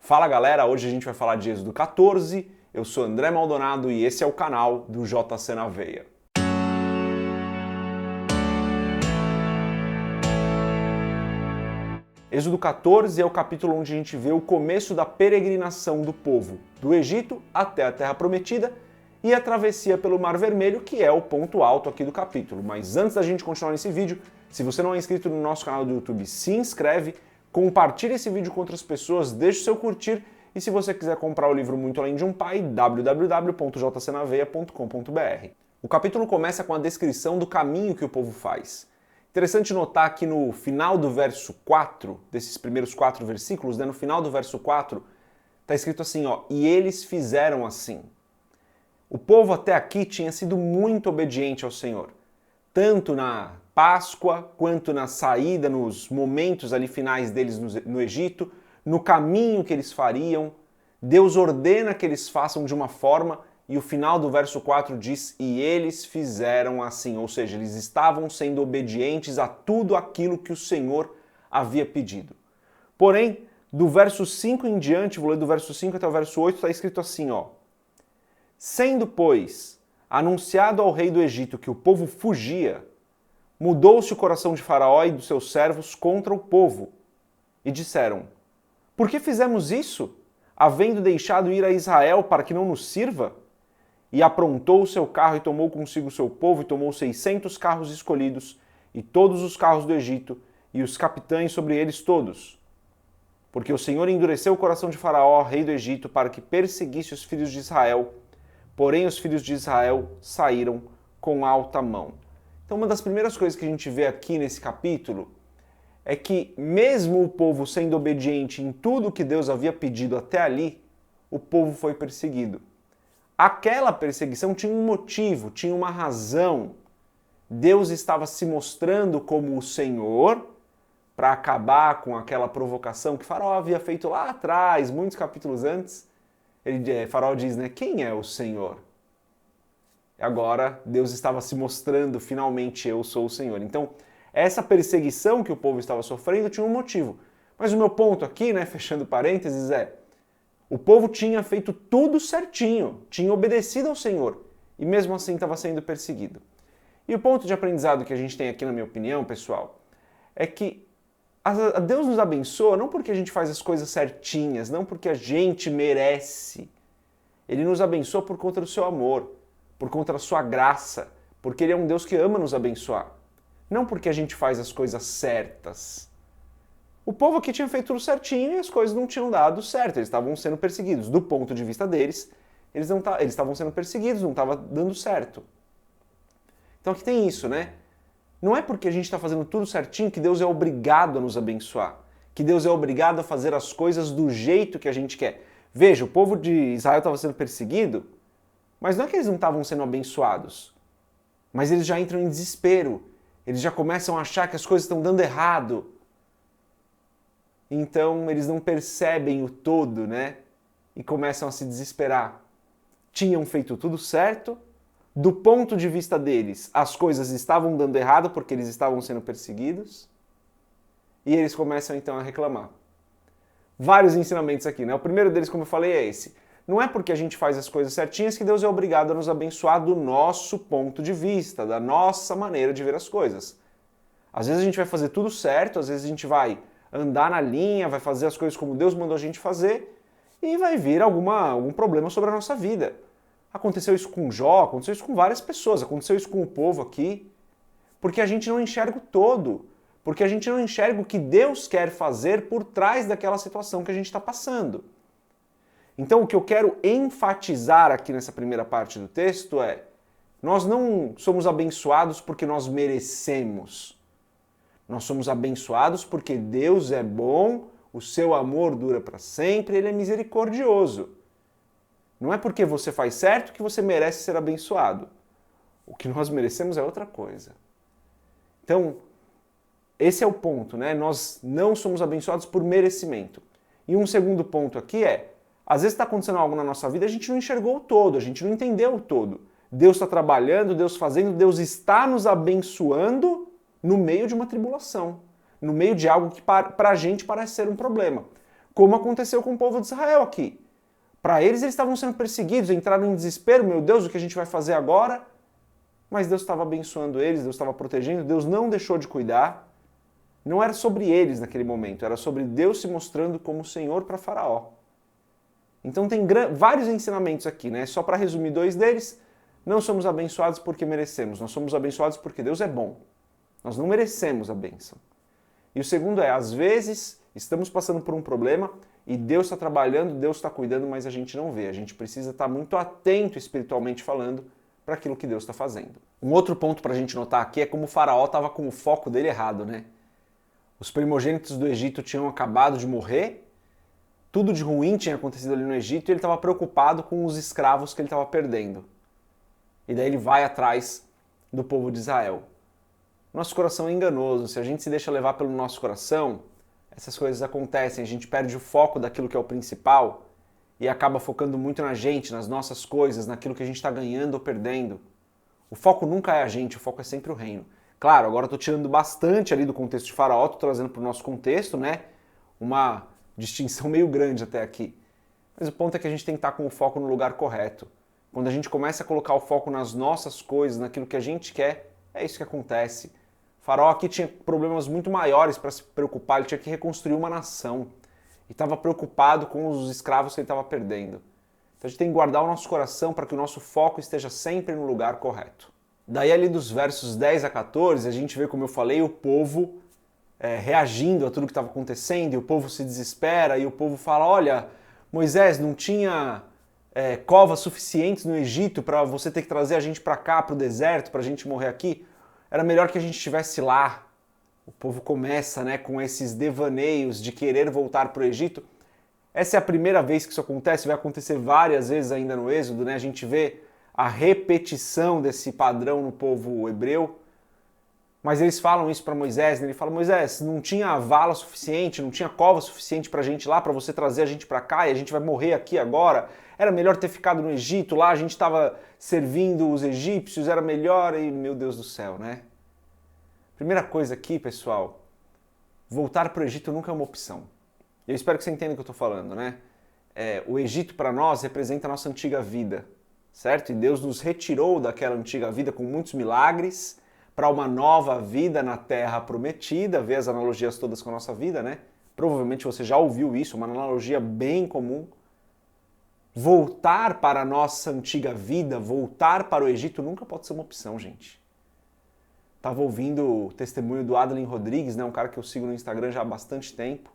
Fala galera, hoje a gente vai falar de Êxodo 14, eu sou André Maldonado e esse é o canal do JC na Veia. Êxodo 14 é o capítulo onde a gente vê o começo da peregrinação do povo do Egito até a Terra Prometida e a travessia pelo Mar Vermelho, que é o ponto alto aqui do capítulo. Mas antes da gente continuar nesse vídeo, se você não é inscrito no nosso canal do YouTube, se inscreve, compartilhe esse vídeo com outras pessoas, deixe o seu curtir e se você quiser comprar o livro Muito Além de um Pai, www.jcnaveia.com.br. O capítulo começa com a descrição do caminho que o povo faz. Interessante notar que no final do verso 4, desses primeiros 4 versículos, no final do verso 4, está escrito assim, e eles fizeram assim. O povo até aqui tinha sido muito obediente ao Senhor, tanto na Páscoa, quanto na saída, nos momentos ali finais deles no Egito, no caminho que eles fariam. Deus ordena que eles façam de uma forma e o final do verso 4 diz, e eles fizeram assim, ou seja, eles estavam sendo obedientes a tudo aquilo que o Senhor havia pedido. Porém, do verso 5 em diante, vou ler do verso 5 até o verso 8, está escrito assim, Sendo, pois, anunciado ao rei do Egito que o povo fugia, mudou-se o coração de Faraó e dos seus servos contra o povo, e disseram, por que fizemos isso, havendo deixado ir a Israel para que não nos sirva? E aprontou o seu carro e tomou consigo o seu povo, e tomou 600 carros escolhidos, e todos os carros do Egito, e os capitães sobre eles todos. Porque o Senhor endureceu o coração de Faraó, rei do Egito, para que perseguisse os filhos de Israel, porém os filhos de Israel saíram com alta mão. Então, uma das primeiras coisas que a gente vê aqui nesse capítulo é que, mesmo o povo sendo obediente em tudo que Deus havia pedido até ali, o povo foi perseguido. Aquela perseguição tinha um motivo, tinha uma razão. Deus estava se mostrando como o Senhor para acabar com aquela provocação que Faraó havia feito lá atrás, muitos capítulos antes. Faraó diz, quem é o Senhor? Agora, Deus estava se mostrando, finalmente, eu sou o Senhor. Então, essa perseguição que o povo estava sofrendo tinha um motivo. Mas o meu ponto aqui, fechando parênteses, o povo tinha feito tudo certinho, tinha obedecido ao Senhor, e mesmo assim estava sendo perseguido. E o ponto de aprendizado que a gente tem aqui, na minha opinião, pessoal, é que Deus nos abençoa não porque a gente faz as coisas certinhas, não porque a gente merece. Ele nos abençoa por conta do seu amor, por conta da sua graça, porque Ele é um Deus que ama nos abençoar. Não porque a gente faz as coisas certas. O povo aqui tinha feito tudo certinho e as coisas não tinham dado certo, eles estavam sendo perseguidos. Do ponto de vista deles, eles estavam sendo perseguidos, não estava dando certo. Então aqui tem isso, Não é porque a gente está fazendo tudo certinho que Deus é obrigado a nos abençoar, que Deus é obrigado a fazer as coisas do jeito que a gente quer. Veja, o povo de Israel estava sendo perseguido, mas não é que eles não estavam sendo abençoados, mas eles já entram em desespero, eles já começam a achar que as coisas estão dando errado. Então eles não percebem o todo, E começam a se desesperar. Tinham feito tudo certo, do ponto de vista deles, as coisas estavam dando errado porque eles estavam sendo perseguidos, e eles começam então a reclamar. Vários ensinamentos aqui, O primeiro deles, como eu falei, é esse. Não é porque a gente faz as coisas certinhas que Deus é obrigado a nos abençoar do nosso ponto de vista, da nossa maneira de ver as coisas. Às vezes a gente vai fazer tudo certo, às vezes a gente vai andar na linha, vai fazer as coisas como Deus mandou a gente fazer, e vai vir algum problema sobre a nossa vida. Aconteceu isso com Jó, aconteceu isso com várias pessoas, aconteceu isso com o povo aqui, porque a gente não enxerga o todo, porque a gente não enxerga o que Deus quer fazer por trás daquela situação que a gente está passando. Então o que eu quero enfatizar aqui nessa primeira parte do texto é, nós não somos abençoados porque nós merecemos. Nós somos abençoados porque Deus é bom, o seu amor dura para sempre, Ele é misericordioso. Não é porque você faz certo que você merece ser abençoado. O que nós merecemos é outra coisa. Então, esse é o ponto, Nós não somos abençoados por merecimento. E um segundo ponto aqui às vezes está acontecendo algo na nossa vida, a gente não enxergou o todo, a gente não entendeu o todo. Deus está trabalhando, Deus fazendo, Deus está nos abençoando no meio de uma tribulação, no meio de algo que para a gente parece ser um problema. como aconteceu com o povo de Israel aqui. Para eles estavam sendo perseguidos, entraram em desespero, meu Deus, o que a gente vai fazer agora? Mas Deus estava abençoando eles, Deus estava protegendo, Deus não deixou de cuidar. Não era sobre eles naquele momento, era sobre Deus se mostrando como Senhor para Faraó. Então tem vários ensinamentos aqui, né? Só para resumir dois deles, não somos abençoados porque merecemos, nós somos abençoados porque Deus é bom. Nós não merecemos a bênção. E o segundo é, às vezes, estamos passando por um problema e Deus está trabalhando, Deus está cuidando, mas a gente não vê. A gente precisa estar muito atento espiritualmente falando para aquilo que Deus está fazendo. Um outro ponto para a gente notar aqui é como o Faraó estava com o foco dele errado, né? Os primogênitos do Egito tinham acabado de morrer, tudo de ruim tinha acontecido ali no Egito e ele estava preocupado com os escravos que ele estava perdendo. E daí ele vai atrás do povo de Israel. Nosso coração é enganoso, se a gente se deixa levar pelo nosso coração, essas coisas acontecem, a gente perde o foco daquilo que é o principal e acaba focando muito na gente, nas nossas coisas, naquilo que a gente está ganhando ou perdendo. O foco nunca é a gente, o foco é sempre o reino. Claro, agora eu estou tirando bastante ali do contexto de Faraó, estou trazendo para o nosso contexto, né? Uma distinção meio grande até aqui. Mas o ponto é que a gente tem que estar com o foco no lugar correto. Quando a gente começa a colocar o foco nas nossas coisas, naquilo que a gente quer, é isso que acontece. Faraó aqui tinha problemas muito maiores para se preocupar, ele tinha que reconstruir uma nação. E estava preocupado com os escravos que ele estava perdendo. Então a gente tem que guardar o nosso coração para que o nosso foco esteja sempre no lugar correto. Daí ali dos versos 10 a 14, a gente vê, como eu falei, o povo reagindo a tudo que estava acontecendo, e o povo se desespera, e o povo fala, olha, Moisés, não tinha covas suficientes no Egito para você ter que trazer a gente para cá, para o deserto, para a gente morrer aqui? Era melhor que a gente estivesse lá. O povo começa, né, com esses devaneios de querer voltar para o Egito. Essa é a primeira vez que isso acontece, vai acontecer várias vezes ainda no Êxodo, né? A gente vê a repetição desse padrão no povo hebreu. Mas eles falam isso para Moisés, né? Ele fala, Moisés, não tinha vala suficiente, não tinha cova suficiente para a gente lá, para você trazer a gente para cá e a gente vai morrer aqui agora. Era melhor ter ficado no Egito, lá a gente estava servindo os egípcios, era melhor e, meu Deus do céu, né? Primeira coisa aqui, pessoal, voltar para o Egito nunca é uma opção. Eu espero que você entenda o que eu estou falando, né? O Egito para nós representa a nossa antiga vida, certo? E Deus nos retirou daquela antiga vida com muitos milagres para uma nova vida na Terra Prometida, vê as analogias todas com a nossa vida, né? Provavelmente você já ouviu isso, uma analogia bem comum. Voltar para a nossa antiga vida, voltar para o Egito nunca pode ser uma opção, gente. Estava ouvindo o testemunho do Adlin Rodrigues, né? Um cara que eu sigo no Instagram já há bastante tempo.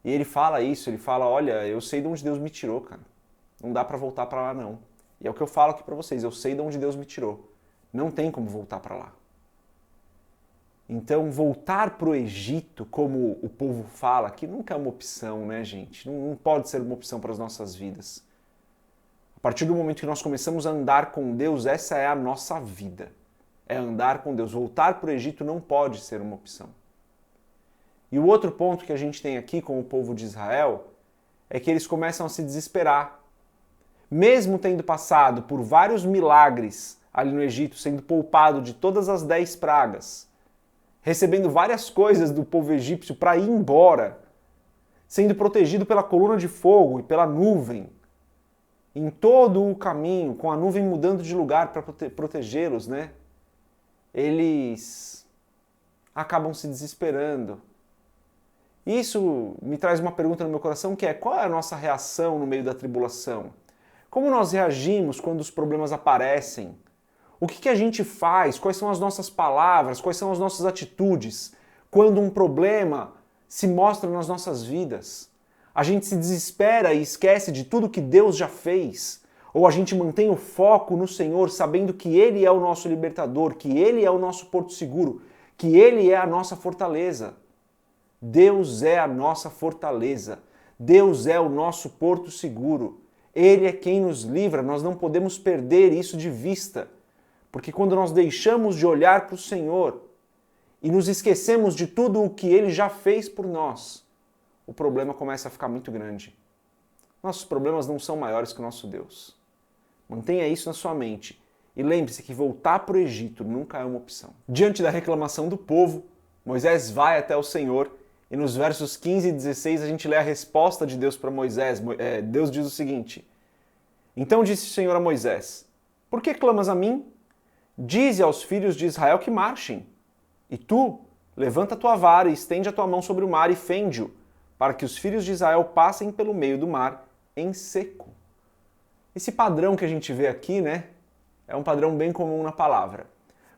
E ele fala isso, ele fala, olha, eu sei de onde Deus me tirou, cara. Não dá para voltar para lá, não. E é o que eu falo aqui para vocês, eu sei de onde Deus me tirou. Não tem como voltar para lá. Então, voltar para o Egito, como o povo fala, que nunca é uma opção, né, gente? Não pode ser uma opção para as nossas vidas. A partir do momento que nós começamos a andar com Deus, essa é a nossa vida. É andar com Deus. Voltar para o Egito não pode ser uma opção. E o outro ponto que a gente tem aqui com o povo de Israel é que eles começam a se desesperar. Mesmo tendo passado por vários milagres ali no Egito, sendo poupado de todas as 10 pragas, recebendo várias coisas do povo egípcio para ir embora, sendo protegido pela coluna de fogo e pela nuvem, em todo o caminho, com a nuvem mudando de lugar para protegê-los, né? Eles acabam se desesperando. Isso me traz uma pergunta no meu coração, que é, qual é a nossa reação no meio da tribulação? Como nós reagimos quando os problemas aparecem? O que a gente faz? Quais são as nossas palavras? Quais são as nossas atitudes quando um problema se mostra nas nossas vidas? A gente se desespera e esquece de tudo que Deus já fez? Ou a gente mantém o foco no Senhor, sabendo que Ele é o nosso libertador, que Ele é o nosso porto seguro, que Ele é a nossa fortaleza? Deus é a nossa fortaleza. Deus é o nosso porto seguro. Ele é quem nos livra, nós não podemos perder isso de vista. Porque quando nós deixamos de olhar para o Senhor e nos esquecemos de tudo o que Ele já fez por nós, o problema começa a ficar muito grande. Nossos problemas não são maiores que o nosso Deus. Mantenha isso na sua mente. E lembre-se que voltar para o Egito nunca é uma opção. Diante da reclamação do povo, Moisés vai até o Senhor e nos versos 15 e 16 a gente lê a resposta de Deus para Moisés. Deus diz o seguinte: Então disse o Senhor a Moisés: Por que clamas a mim? Dize aos filhos de Israel que marchem. E tu, levanta a tua vara e estende a tua mão sobre o mar e fende-o, para que os filhos de Israel passem pelo meio do mar em seco. Esse padrão que a gente vê aqui, né, é um padrão bem comum na palavra.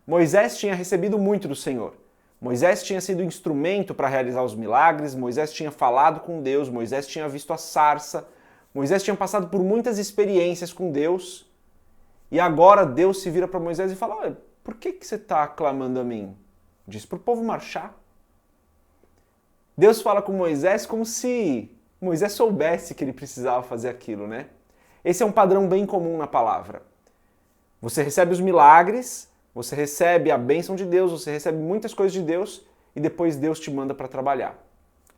Moisés tinha recebido muito do Senhor. Moisés tinha sido instrumento para realizar os milagres, Moisés tinha falado com Deus, Moisés tinha visto a sarça, Moisés tinha passado por muitas experiências com Deus, e agora Deus se vira para Moisés e fala: Olha, por que você está clamando a mim? Diz para o povo marchar. Deus fala com Moisés como se Moisés soubesse que ele precisava fazer aquilo, né? Esse é um padrão bem comum na palavra. Você recebe os milagres, você recebe a bênção de Deus, você recebe muitas coisas de Deus e depois Deus te manda para trabalhar.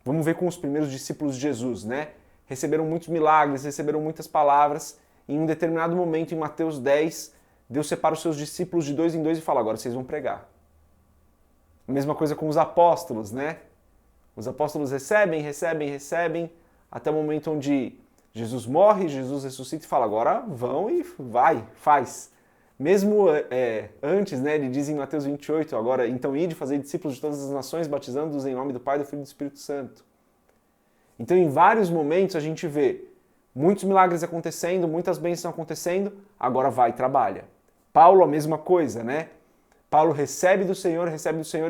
Vamos ver com os primeiros discípulos de Jesus, né? Receberam muitos milagres, receberam muitas palavras. Em um determinado momento, em Mateus 10, Deus separa os seus discípulos de 2 em 2 e fala: Agora vocês vão pregar. A mesma coisa com os apóstolos, né? Os apóstolos recebem, até o momento onde Jesus morre, Jesus ressuscita e fala: Agora vão e vai, faz. Mesmo antes, né, ele diz em Mateus 28, agora, então ide fazer discípulos de todas as nações, batizando-os em nome do Pai, do Filho e do Espírito Santo. Então, em vários momentos, a gente vê muitos milagres acontecendo, muitas bênçãos acontecendo, agora vai e trabalha. Paulo, a mesma coisa, né? Paulo recebe do Senhor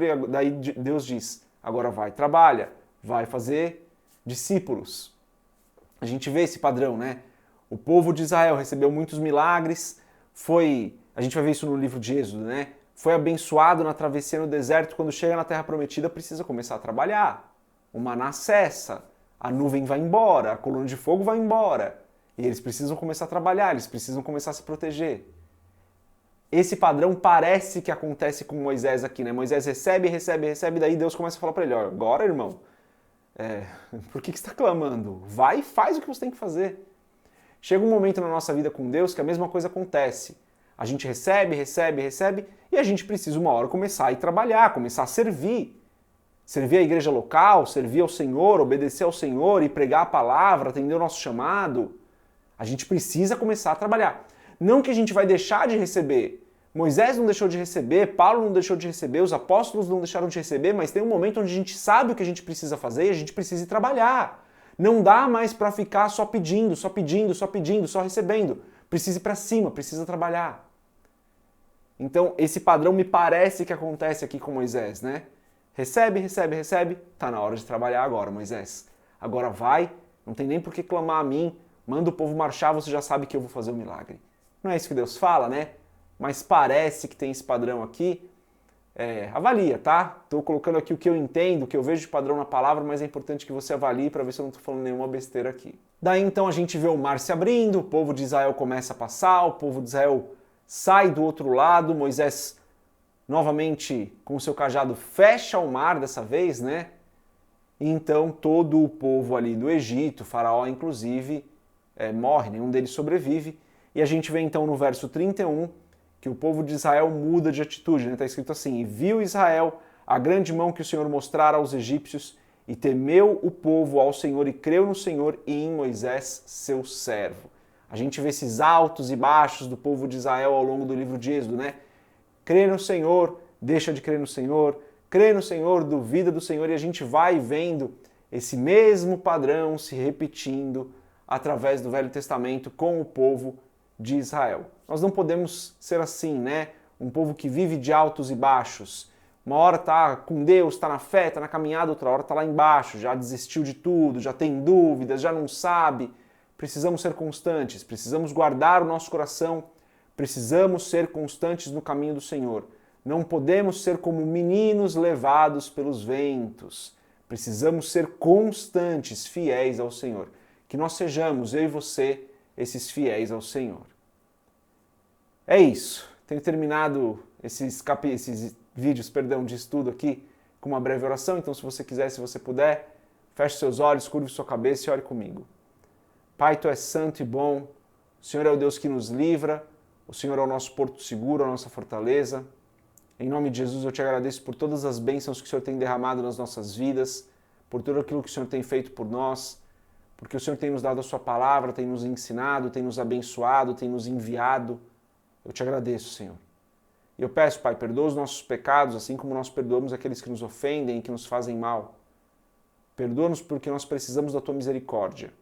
e daí Deus diz: agora vai, trabalha, vai fazer discípulos. A gente vê esse padrão, né? O povo de Israel recebeu muitos milagres, a gente vai ver isso no livro de Êxodo, né? Foi abençoado na travessia no deserto, quando chega na Terra Prometida precisa começar a trabalhar. O maná cessa, a nuvem vai embora, a coluna de fogo vai embora. E eles precisam começar a trabalhar, eles precisam começar a se proteger. Esse padrão parece que acontece com Moisés aqui, né? Moisés recebe, daí Deus começa a falar para ele: Olha, agora, irmão, por que você está clamando? Vai e faz o que você tem que fazer. Chega um momento na nossa vida com Deus que a mesma coisa acontece. A gente recebe, e a gente precisa uma hora começar a ir trabalhar, começar a servir. Servir a igreja local, servir ao Senhor, obedecer ao Senhor e pregar a palavra, atender o nosso chamado. A gente precisa começar a trabalhar. Não que a gente vai deixar de receber. Moisés não deixou de receber, Paulo não deixou de receber, os apóstolos não deixaram de receber, mas tem um momento onde a gente sabe o que a gente precisa fazer e a gente precisa ir trabalhar. Não dá mais para ficar só pedindo, só recebendo. Precisa ir para cima, precisa trabalhar. Então, esse padrão me parece que acontece aqui com Moisés, né? Recebe, tá na hora de trabalhar agora, Moisés. Agora vai, não tem nem por que clamar a mim, manda o povo marchar, você já sabe que eu vou fazer o milagre. Não é isso que Deus fala, né? Mas parece que tem esse padrão aqui. Avalia, tá? Estou colocando aqui o que eu entendo, o que eu vejo de padrão na palavra, mas é importante que você avalie para ver se eu não estou falando nenhuma besteira aqui. Daí então a gente vê o mar se abrindo, o povo de Israel começa a passar, o povo de Israel sai do outro lado, Moisés novamente com o seu cajado fecha o mar dessa vez, né? E então todo o povo ali do Egito, Faraó inclusive, morre, nenhum deles sobrevive. E a gente vê então no verso 31 que o povo de Israel muda de atitude, né? Está escrito assim: E viu Israel a grande mão que o Senhor mostrara aos egípcios, e temeu o povo ao Senhor, e creu no Senhor e em Moisés, seu servo. A gente vê esses altos e baixos do povo de Israel ao longo do livro de Êxodo, né? Crê no Senhor, deixa de crer no Senhor, crê no Senhor, duvida do Senhor, e a gente vai vendo esse mesmo padrão se repetindo através do Velho Testamento com o povo de Israel. Nós não podemos ser assim, né? Um povo que vive de altos e baixos. Uma hora está com Deus, está na fé, está na caminhada, outra hora está lá embaixo, já desistiu de tudo, já tem dúvidas, já não sabe. Precisamos ser constantes, precisamos guardar o nosso coração, precisamos ser constantes no caminho do Senhor. Não podemos ser como meninos levados pelos ventos. Precisamos ser constantes, fiéis ao Senhor. Que nós sejamos, eu e você, esses fiéis ao Senhor. É isso. Tenho terminado esses vídeos de estudo aqui com uma breve oração. Então, se você quiser, se você puder, feche seus olhos, curve sua cabeça e ore comigo. Pai, Tu és santo e bom. O Senhor é o Deus que nos livra. O Senhor é o nosso porto seguro, a nossa fortaleza. Em nome de Jesus, eu Te agradeço por todas as bênçãos que o Senhor tem derramado nas nossas vidas. por tudo aquilo que o Senhor tem feito por nós, porque o Senhor tem nos dado a sua palavra, tem nos ensinado, tem nos abençoado, tem nos enviado. Eu te agradeço, Senhor. E eu peço, Pai, perdoa os nossos pecados, assim como nós perdoamos aqueles que nos ofendem, que nos fazem mal. Perdoa-nos porque nós precisamos da tua misericórdia.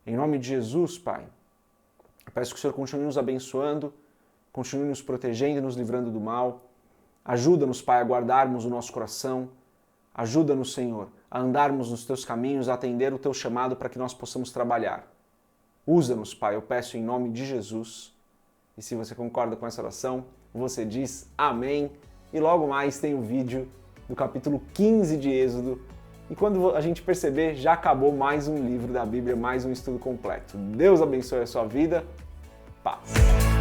Em nome de Jesus, Pai, eu peço que o Senhor continue nos abençoando, continue nos protegendo e nos livrando do mal. Ajuda-nos, Pai, a guardarmos o nosso coração. Ajuda-nos, Senhor, a andarmos nos teus caminhos, a atender o teu chamado para que nós possamos trabalhar. Usa-nos, Pai, eu peço em nome de Jesus. E se você concorda com essa oração, você diz amém. E logo mais tem o vídeo do capítulo 15 de Êxodo. E quando a gente perceber, já acabou mais um livro da Bíblia, mais um estudo completo. Deus abençoe a sua vida. Paz.